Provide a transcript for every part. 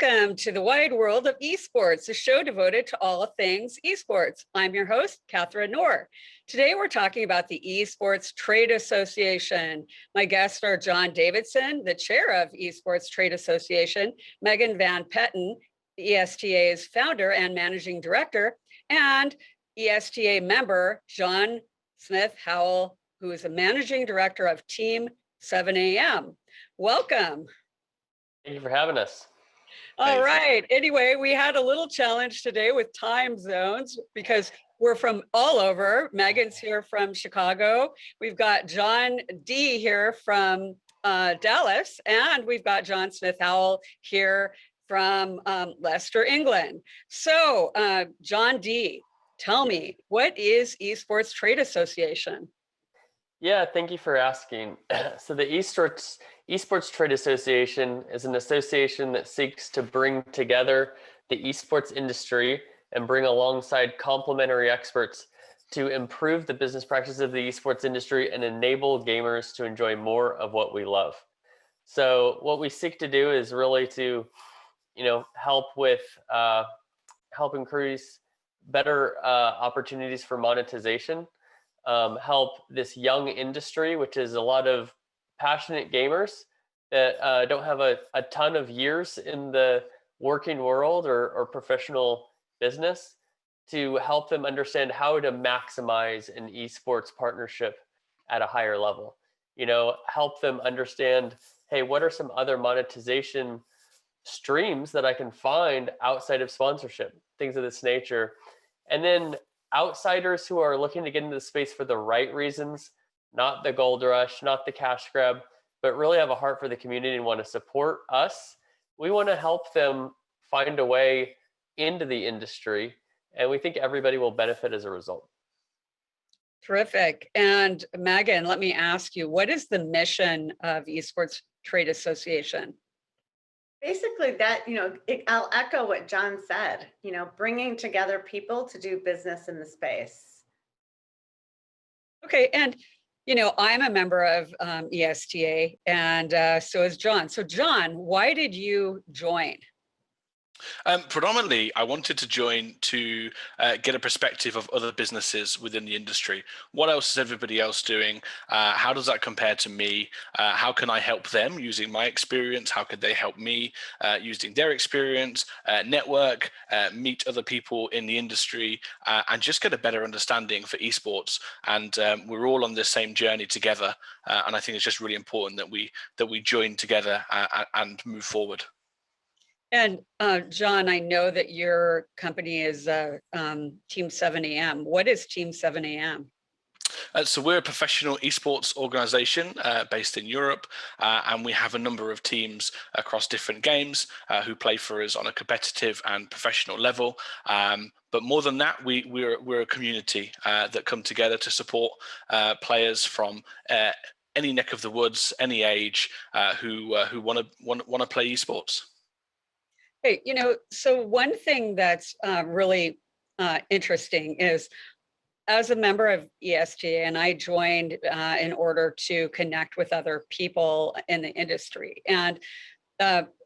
Welcome to the wide world of esports, a show devoted to all things esports. I'm your host, Katharine Nohr. Today we're talking about the Esports Trade Association. My guests are John Davidson, the chair of Esports Trade Association, Megan Van Petten, ESTA's founder and managing director, and ESTA member John Smith-Howell, who is a managing director of Team 7am. Welcome. Thank you for having us. All right. Anyway, we had a little challenge today with time zones because we're from all over. Megan's here from Chicago. We've got John D here from Dallas, and we've got John Smith-Howell here from Leicester, England. So, John D, tell me, what is Esports Trade Association? Yeah, thank you for asking. So the Esports Trade Association is an association that seeks to bring together the esports industry and bring alongside complementary experts to improve the business practices of the esports industry and enable gamers to enjoy more of what we love. So what we seek to do is really to, help increase better opportunities for monetization. Help this young industry, which is a lot of passionate gamers that don't have a ton of years in the working world or professional business, to help them understand how to maximize an esports partnership at a higher level. Help them understand, hey, what are some other monetization streams that I can find outside of sponsorship, things of this nature. And then outsiders who are looking to get into the space for the right reasons, not the gold rush, not the cash grab, but really have a heart for the community and want to support us. We want to help them find a way into the industry, and we think everybody will benefit as a result. Terrific. And Megan, let me ask you, what is the mission of Esports Trade Association? Basically that, I'll echo what John said, bringing together people to do business in the space. Okay. And, I'm a member of ESTA, and so is John. So John, why did you join? Predominantly, I wanted to join to get a perspective of other businesses within the industry. What else is everybody else doing? How does that compare to me? How can I help them using my experience? How could they help me using their experience? Network, meet other people in the industry, and just get a better understanding for esports. And we're all on this same journey together. And I think it's just really important that we join together and move forward. And John, I know that your company is Team 7am. What is Team 7am? So we're a professional esports organization based in Europe, and we have a number of teams across different games who play for us on a competitive and professional level. But more than that, we're a community that come together to support players from any neck of the woods, any age, who want to play esports. Hey, so one thing that's really interesting is, as a member of ESTA, and I joined in order to connect with other people in the industry. And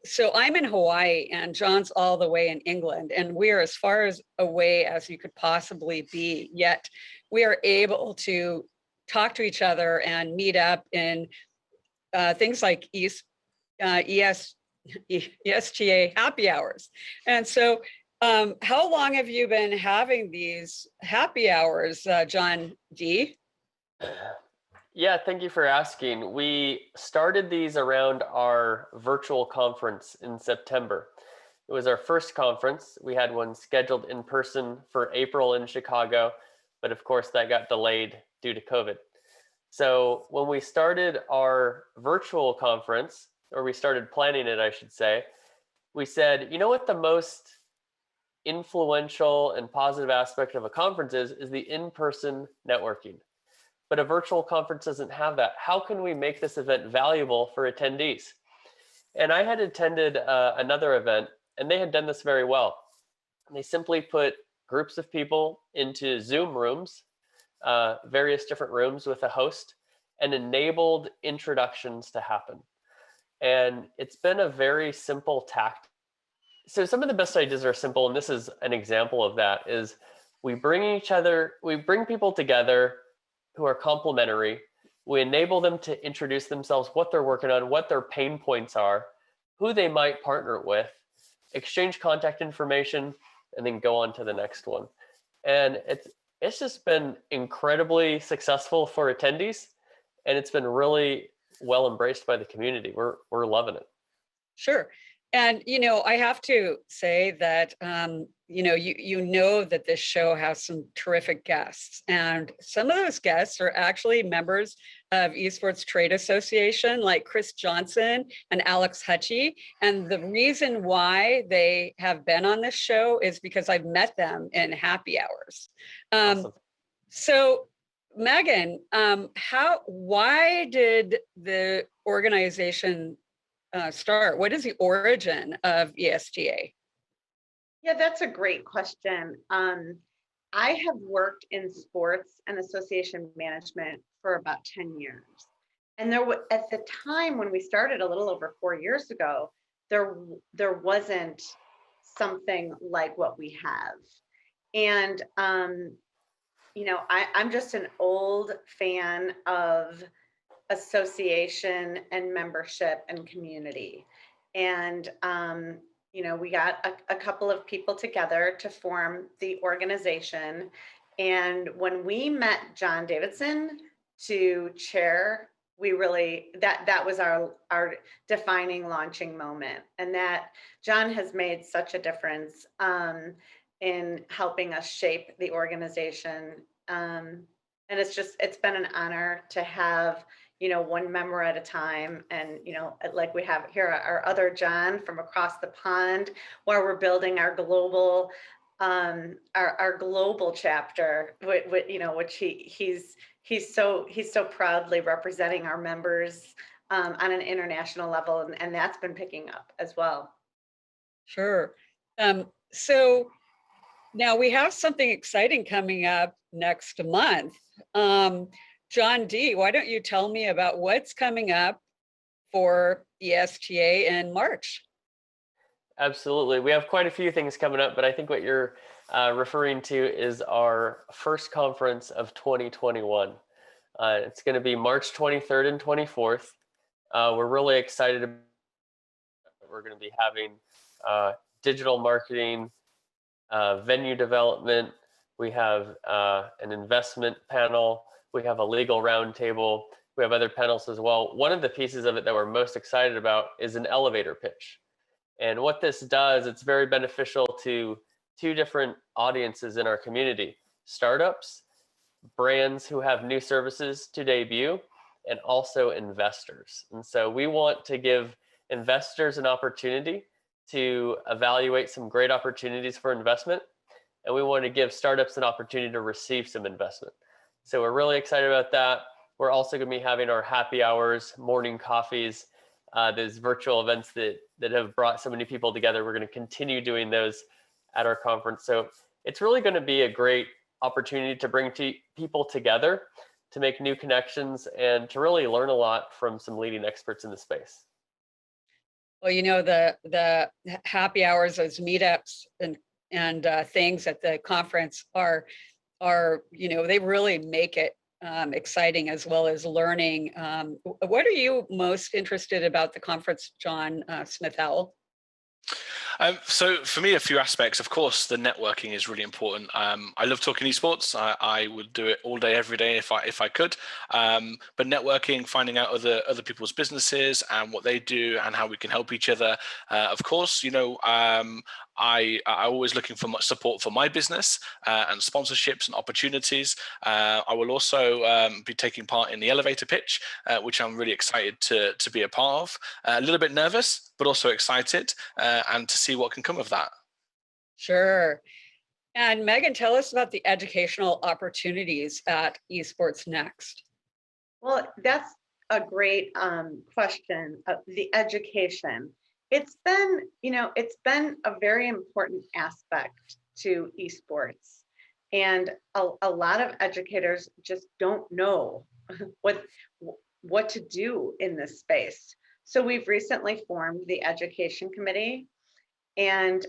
so I'm in Hawaii and John's all the way in England, and we're as far away as you could possibly be, yet we are able to talk to each other and meet up in things like ESTA happy hours. And so how long have you been having these happy hours, John D? Yeah, thank you for asking. We started these around our virtual conference in September. It was our first conference. We had one scheduled in person for April in Chicago, but of course that got delayed due to COVID. So when we started our virtual conference, or we started planning it, I should say, we said, what the most influential and positive aspect of a conference is the in-person networking. But a virtual conference doesn't have that. How can we make this event valuable for attendees? And I had attended another event, and they had done this very well. They simply put groups of people into Zoom rooms, various different rooms with a host, and enabled introductions to happen. And it's been a very simple tactic So some of the best ideas are simple, and this is an example of that, is we bring people together who are complementary. We enable them to introduce themselves, what they're working on, what their pain points are, who they might partner with, exchange contact information, and then go on to the next one. And it's just been incredibly successful for attendees, and it's been really well embraced by the community. We're loving it. Sure. And, I have to say that, you know that this show has some terrific guests, and some of those guests are actually members of Esports Trade Association, like Chris Johnson and Alex Hutchie. And the reason why they have been on this show is because I've met them in happy hours. Awesome. So Megan, why did the organization start? What is the origin of ESTA? Yeah, that's a great question. I have worked in sports and association management for about 10 years. And at the time when we started a little over 4 years ago, there wasn't something like what we have. And, I'm just an old fan of association and membership and community. And, we got a couple of people together to form the organization. And when we met John Davidson to chair, that was our defining launching moment. And that John has made such a difference in helping us shape the organization. And it's been an honor to have one member at a time. And, like we have here, our other John from across the pond, where we're building our global, our global chapter, which he's so proudly representing our members on an international level. And that's been picking up as well. Sure. So now we have something exciting coming up next month. John D., why don't you tell me about what's coming up for ESTA in March? Absolutely. We have quite a few things coming up, but I think what you're referring to is our first conference of 2021. It's going to be March 23rd and 24th. We're really excited. We're going to be having digital marketing, venue development. We have an investment panel. We have a legal roundtable. We have other panels as well. One of the pieces of it that we're most excited about is an elevator pitch. And what this does, it's very beneficial to two different audiences in our community: startups, brands who have new services to debut, and also investors. And so we want to give investors an opportunity to evaluate some great opportunities for investment. And we want to give startups an opportunity to receive some investment. So we're really excited about that. We're also going to be having our happy hours, morning coffees, those virtual events that have brought so many people together. We're going to continue doing those at our conference. So it's really going to be a great opportunity to bring people together, to make new connections, and to really learn a lot from some leading experts in the space. Well, the happy hours, those meetups and things at the conference are they really make it exciting, as well as learning. What are you most interested about the conference, John Smith-Howell? So for me, a few aspects. Of course, the networking is really important. I love talking esports. I would do it all day, every day if I could. But networking, finding out other people's businesses and what they do and how we can help each other. Of course, I'm always looking for much support for my business and sponsorships and opportunities. I will also be taking part in the elevator pitch, which I'm really excited to be a part of. A little bit nervous, but also excited, and to see what can come of that. Sure. And Megan, tell us about the educational opportunities at Esports Next. Well, that's a great question. The education. It's been a very important aspect to esports, and a lot of educators just don't know what to do in this space. So we've recently formed the education committee, And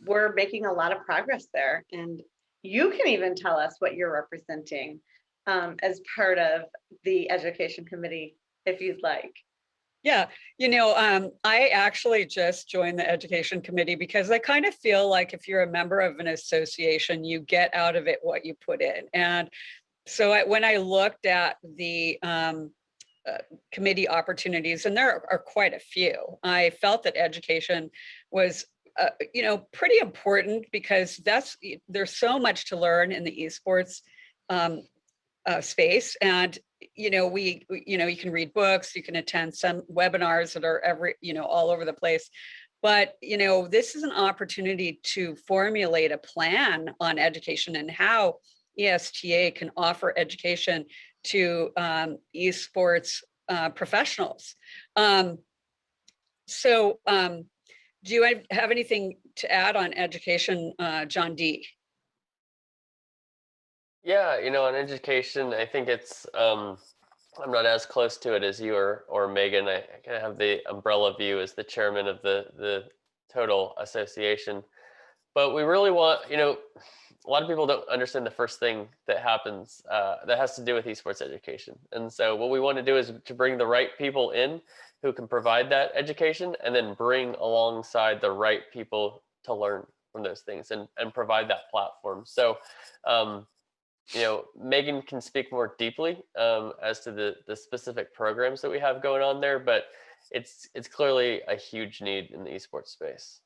we're making a lot of progress there. And you can even tell us what you're representing as part of the education committee, if you'd like. Yeah, I actually just joined the education committee because I kind of feel like if you're a member of an association, you get out of it what you put in. And so when I looked at the committee opportunities, and there are quite a few, I felt that education was pretty important because there's so much to learn in the esports space. And you can read books, you can attend some webinars that are all over the place, but this is an opportunity to formulate a plan on education and how ESTA can offer education to esports professionals. Do you have anything to add on education, John D? Yeah, on education, I think it's I'm not as close to it as you or Megan. I kind of have the umbrella view as the chairman of the total association. But we really want, a lot of people don't understand the first thing that happens that has to do with esports education. And so what we want to do is to bring the right people in who can provide that education, and then bring alongside the right people to learn from those things and provide that platform. So Megan can speak more deeply as to the specific programs that we have going on there, but it's clearly a huge need in the esports space.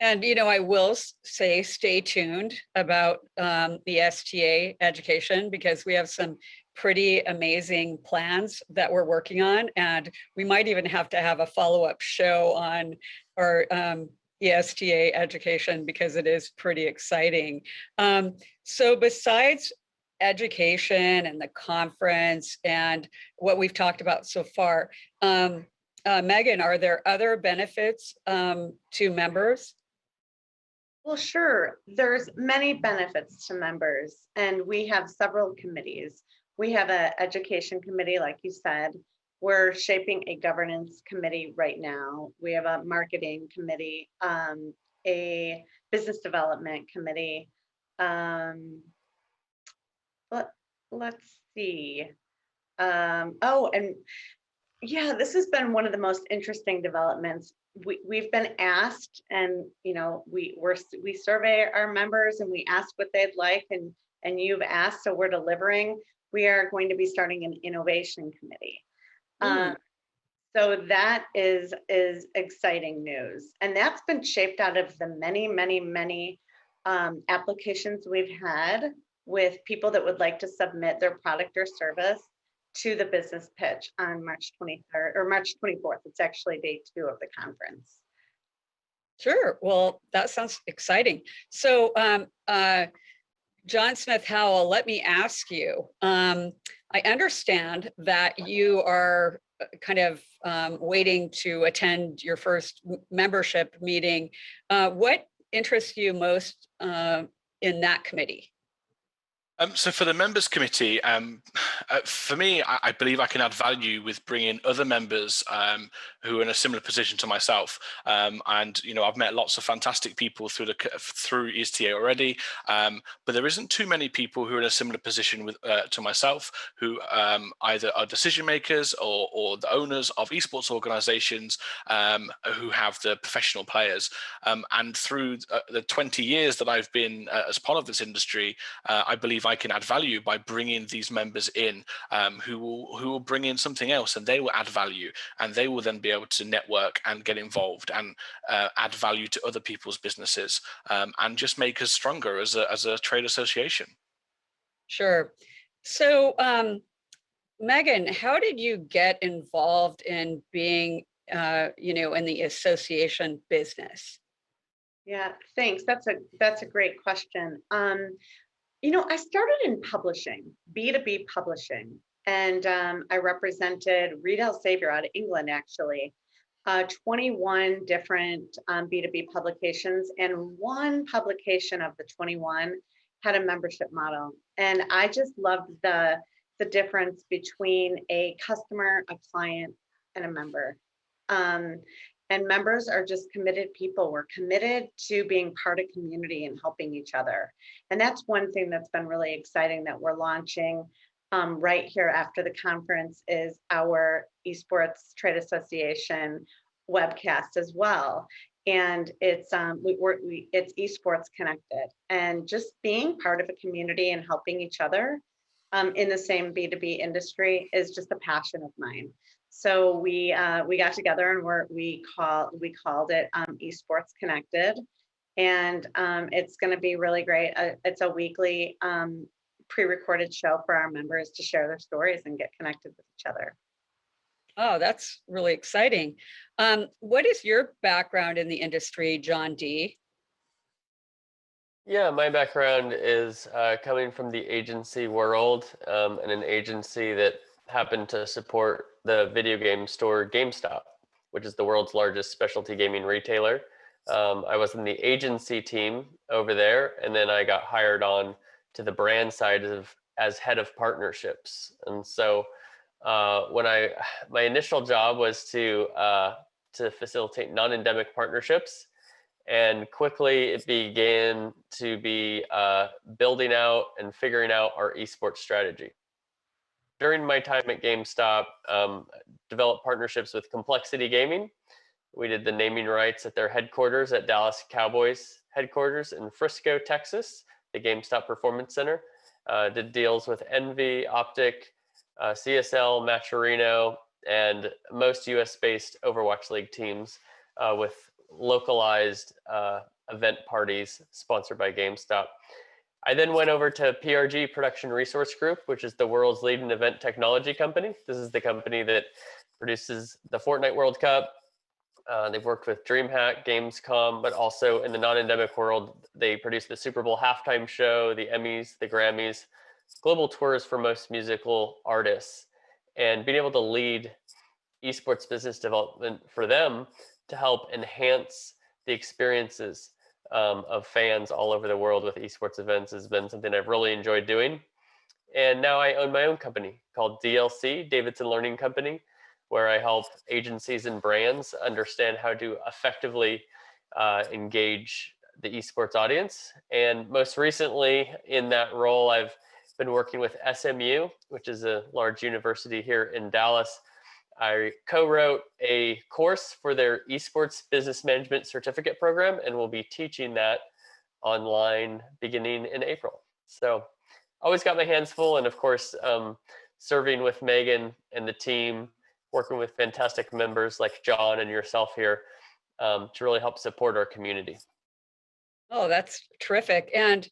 And, I will say, stay tuned about the STA education, because we have some pretty amazing plans that we're working on. And we might even have to have a follow-up show on our ESTA education, because it is pretty exciting. So besides education and the conference and what we've talked about so far, Megan, are there other benefits to members? Well, sure. There's many benefits to members, and we have several committees. We have an education committee, like you said. We're shaping a governance committee right now. We have a marketing committee, a business development committee. Let's see. Oh, and yeah, this has been one of the most interesting developments. We've been asked, and we survey our members and we ask what they'd like, and you've asked, so we're delivering. We are going to be starting an innovation committee. So that is exciting news, and that's been shaped out of the many applications we've had with people that would like to submit their product or service to the business pitch on March 23rd or March 24th. It's actually day 2 of the conference. Sure. Well, that sounds exciting. So, John Smith-Howell, let me ask you, I understand that you are kind of waiting to attend your first membership meeting. What interests you most in that committee? So for the members committee, for me, I believe I can add value with bringing other members who are in a similar position to myself. And I've met lots of fantastic people through ESTA already, but there isn't too many people who are in a similar position to myself, who either are decision makers or the owners of esports organizations, who have the professional players. And through the 20 years that I've been as part of this industry, I believe I can add value by bringing these members in who will bring in something else, and they will add value, and they will then be able to network and get involved and add value to other people's businesses, and just make us stronger as a trade association. Sure. So, Megan, how did you get involved in being, in the association business? Yeah, thanks. That's a great question. I started in publishing, B2B publishing, and I represented Reed Elsevier out of England, actually, 21 different B2B publications, and one publication of the 21 had a membership model. And I just loved the difference between a customer, a client, and a member. And members are just committed people. We're committed to being part of community and helping each other. And that's one thing that's been really exciting that we're launching right here after the conference is our Esports Trade Association webcast as well. And it's it's Esports Connected, and just being part of a community and helping each other in the same B2B industry is just a passion of mine. So we got together and we called it Esports Connected, and it's going to be really great. It's a weekly pre-recorded show for our members to share their stories and get connected with each other. Oh, that's really exciting. What is your background in the industry, John D? Yeah, my background is coming from the agency world, and an agency that happened to support the video game store GameStop, which is the world's largest specialty gaming retailer. I was in the agency team over there, and then I got hired on to the brand side as head of partnerships. And so my initial job was to facilitate non-endemic partnerships, and quickly it began to be building out and figuring out our esports strategy. During my time at GameStop, developed partnerships with Complexity Gaming. We did the naming rights at their headquarters at Dallas Cowboys headquarters in Frisco, Texas, the GameStop Performance Center. Did deals with Envy, Optic, CSL, Maturino, and most US-based Overwatch League teams with localized event parties sponsored by GameStop. I then went over to PRG, Production Resource Group, which is the world's leading event technology company. This is the company that produces the Fortnite World Cup. They've worked with DreamHack, Gamescom, but also in the non-endemic world, they produce the Super Bowl halftime show, the Emmys, the Grammys, global tours for most musical artists, and being able to lead esports business development for them to help enhance the experiences of fans all over the world with esports events has been something I've really enjoyed doing. And now I own my own company called DLC, Davidson Learning Company, where I help agencies and brands understand how to effectively engage the esports audience. And most recently in that role, I've been working with SMU, which is a large university here in Dallas. I co-wrote a course for their Esports Business Management Certificate program, and will be teaching that online beginning in April. So always got my hands full, and of course, serving with Megan and the team, working with fantastic members like John and yourself here to really help support our community. Oh, that's terrific. And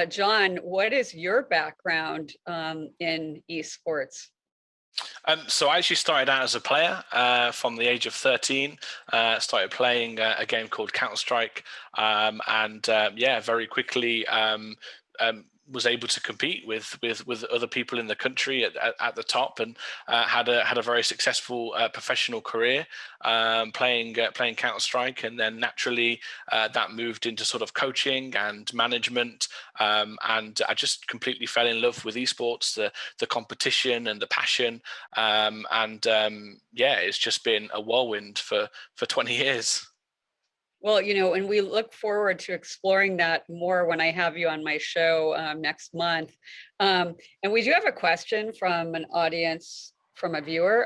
John, what is your background in esports? So I actually started out as a player from the age of 13. Started playing a game called Counter-Strike, and very quickly was able to compete with other people in the country at the top, and had a very successful professional career playing Counter-Strike, and then naturally that moved into sort of coaching and management, and I just completely fell in love with esports, the competition and the passion, it's just been a whirlwind for 20 years. Well, and we look forward to exploring that more when I have you on my show next month. And we do have a question from an audience, from a viewer.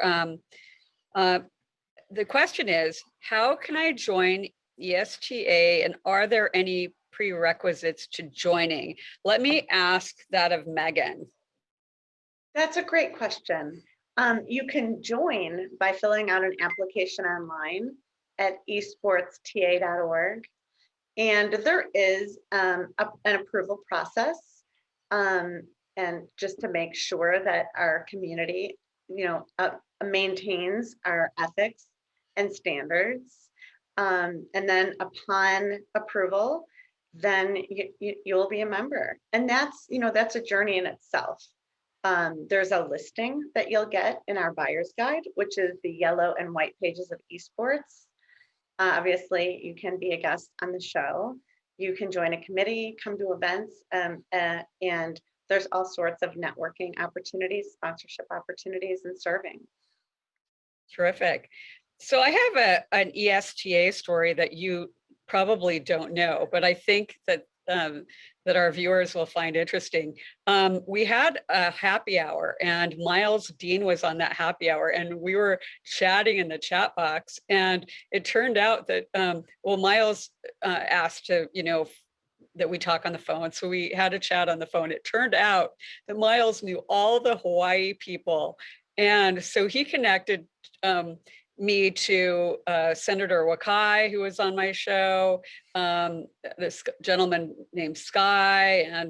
The question is, how can I join ESTA, and are there any prerequisites to joining? Let me ask that of Megan. That's a great question. You can join by filling out an application online at esportsta.org. And there is an approval process, and just to make sure that our community, maintains our ethics and standards. And then upon approval, then you'll be a member. And that's a journey in itself. There's a listing that you'll get in our buyer's guide, which is the yellow and white pages of esports. Obviously, you can be a guest on the show. You can join a committee, come to events, and there's all sorts of networking opportunities, sponsorship opportunities, and serving. Terrific. So I have an ESTA story that you probably don't know, but I think that that our viewers will find interesting. We had a happy hour, and Miles Dean was on that happy hour, and we were chatting in the chat box, and it turned out that well, Miles asked to, that we talk on the phone. So we had a chat on the phone. It turned out that Miles knew all the Hawaii people. And so he connected me to Senator Wakai, who was on my show, this gentleman named Sky,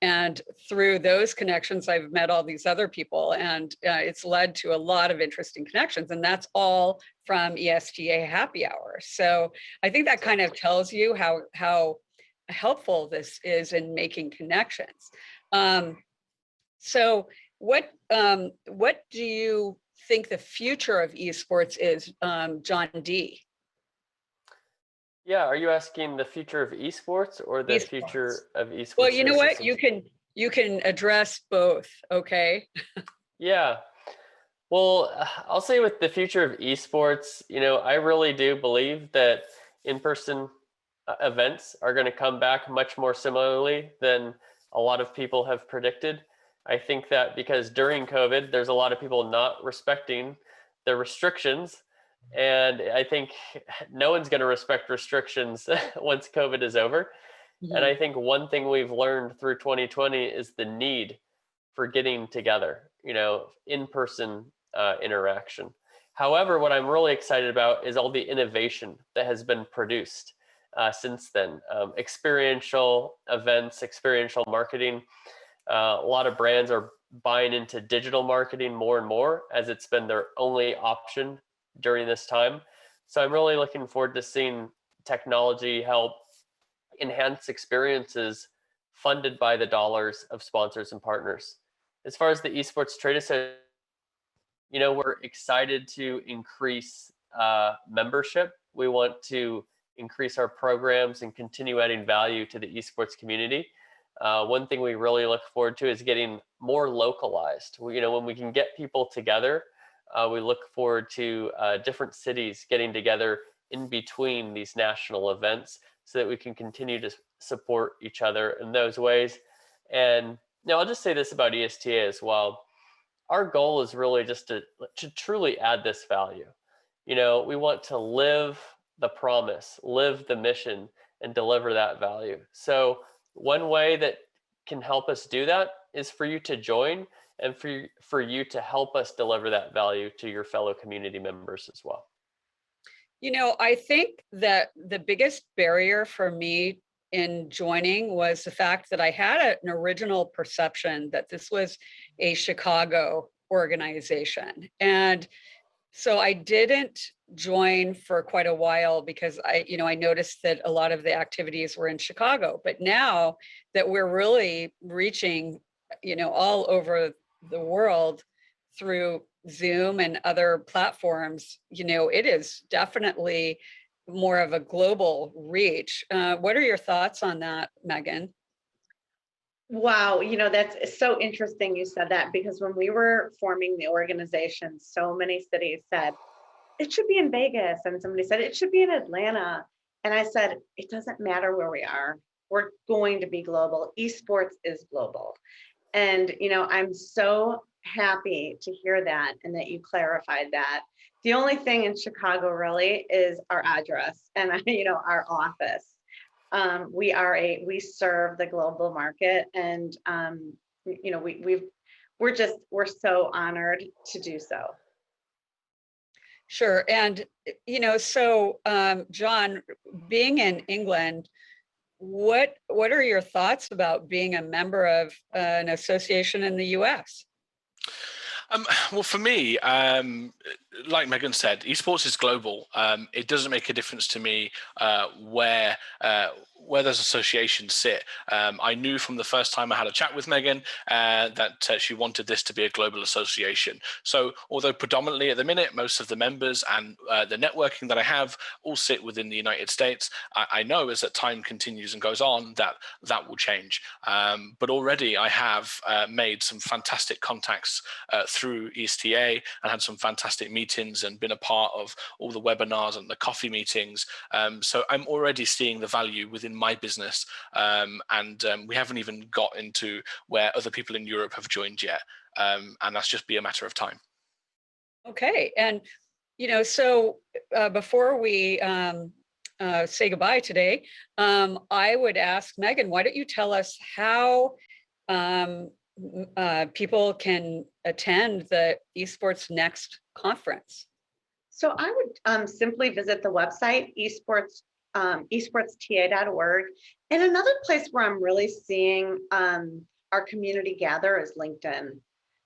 and through those connections, I've met all these other people, and it's led to a lot of interesting connections, and that's all from ESTA Happy Hour. So I think that kind of tells you how helpful this is in making connections. So what do you think the future of esports is, John D? Yeah, are you asking the future of esports or the future of esports? Well, you know what, you can address both, okay? Yeah. Well, I'll say with the future of esports, I really do believe that in-person events are going to come back much more similarly than a lot of people have predicted. I think that because during COVID, there's a lot of people not respecting the restrictions. And I think no one's going to respect restrictions once COVID is over. Mm-hmm. And I think one thing we've learned through 2020 is the need for getting together, in-person interaction. However, what I'm really excited about is all the innovation that has been produced since then. Experiential events, experiential marketing. A lot of brands are buying into digital marketing more and more, as it's been their only option during this time. So I'm really looking forward to seeing technology help enhance experiences funded by the dollars of sponsors and partners. As far as the Esports Trade Association, we're excited to increase membership. We want to increase our programs and continue adding value to the esports community. One thing we really look forward to is getting more localized. When we can get people together, we look forward to different cities getting together in between these national events so that we can continue to support each other in those ways. And now I'll just say this about ESTA as well. Our goal is really just to truly add this value. We want to live the promise, live the mission, and deliver that value. So one way that can help us do that is for you to join and for you to help us deliver that value to your fellow community members as well. I think that the biggest barrier for me in joining was the fact that I had an original perception that this was a Chicago organization. And so I didn't join for quite a while because I noticed that a lot of the activities were in Chicago. But now that we're really reaching, all over the world through Zoom and other platforms, it is definitely more of a global reach. What are your thoughts on that, Megan? Wow, that's so interesting you said that, because when we were forming the organization, so many cities said, it should be in Vegas. And somebody said, it should be in Atlanta. And I said, it doesn't matter where we are. We're going to be global. Esports is global. And, I'm so happy to hear that and that you clarified that. The only thing in Chicago really is our address and, our office. We serve the global market, and we're so honored to do so. Sure. And so John, being in England, what are your thoughts about being a member of an association in the US? Well, for me, like Megan said, esports is global. It doesn't make a difference to me where where those associations sit. I knew from the first time I had a chat with Megan that she wanted this to be a global association. So although predominantly at the minute, most of the members and the networking that I have all sit within the United States, I know as that time continues and goes on that will change. But already I have made some fantastic contacts through ESTA and had some fantastic meetings and been a part of all the webinars and the coffee meetings. So I'm already seeing the value within my business, and we haven't even got into where other people in Europe have joined yet, and that's just be a matter of time. Okay, and so before we say goodbye today, I would ask Megan, why don't you tell us how people can attend the Esports Next Conference? So I would simply visit the website, esportsta.org. And another place where I'm really seeing our community gather is LinkedIn.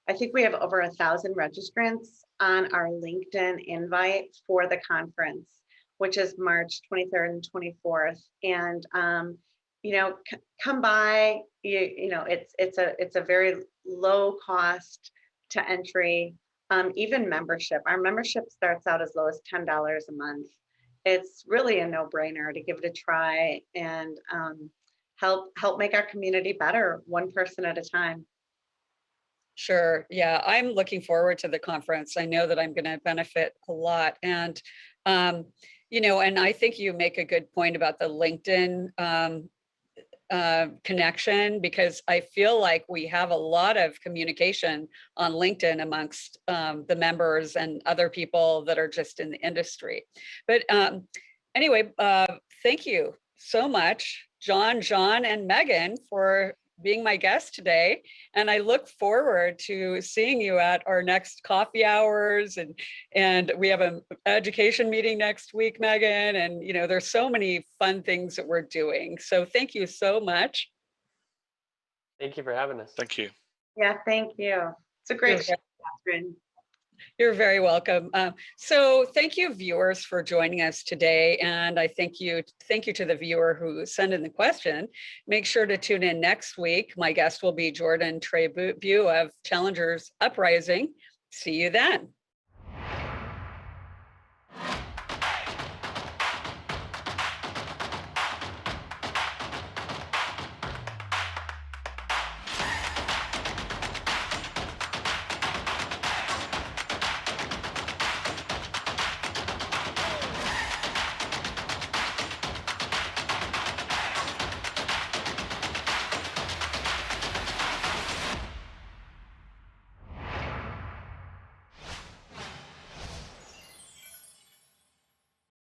I think we have over 1,000 registrants on our LinkedIn invite for the conference, which is March 23rd and 24th. And come by. It's a very low cost to entry. Even membership. Our membership starts out as low as $10 a month. It's really a no-brainer to give it a try and help make our community better, one person at a time. Sure. Yeah, I'm looking forward to the conference. I know that I'm going to benefit a lot. And, and I think you make a good point about the LinkedIn connection, because I feel like we have a lot of communication on LinkedIn amongst the members and other people that are just in the industry. But anyway, thank you so much, John, and Megan, for being my guest today. And I look forward to seeing you at our next coffee hours. And we have an education meeting next week, Megan. And, there's so many fun things that we're doing. So thank you so much. Thank you for having us. Thank you. Yeah, thank you. It's a great show, Katharine. You're very welcome. So thank you, viewers, for joining us today. And I thank you to the viewer who sent in the question. Make sure to tune in next week. My guest will be Jordan Trey-Bu of Challengers Uprising. See you then.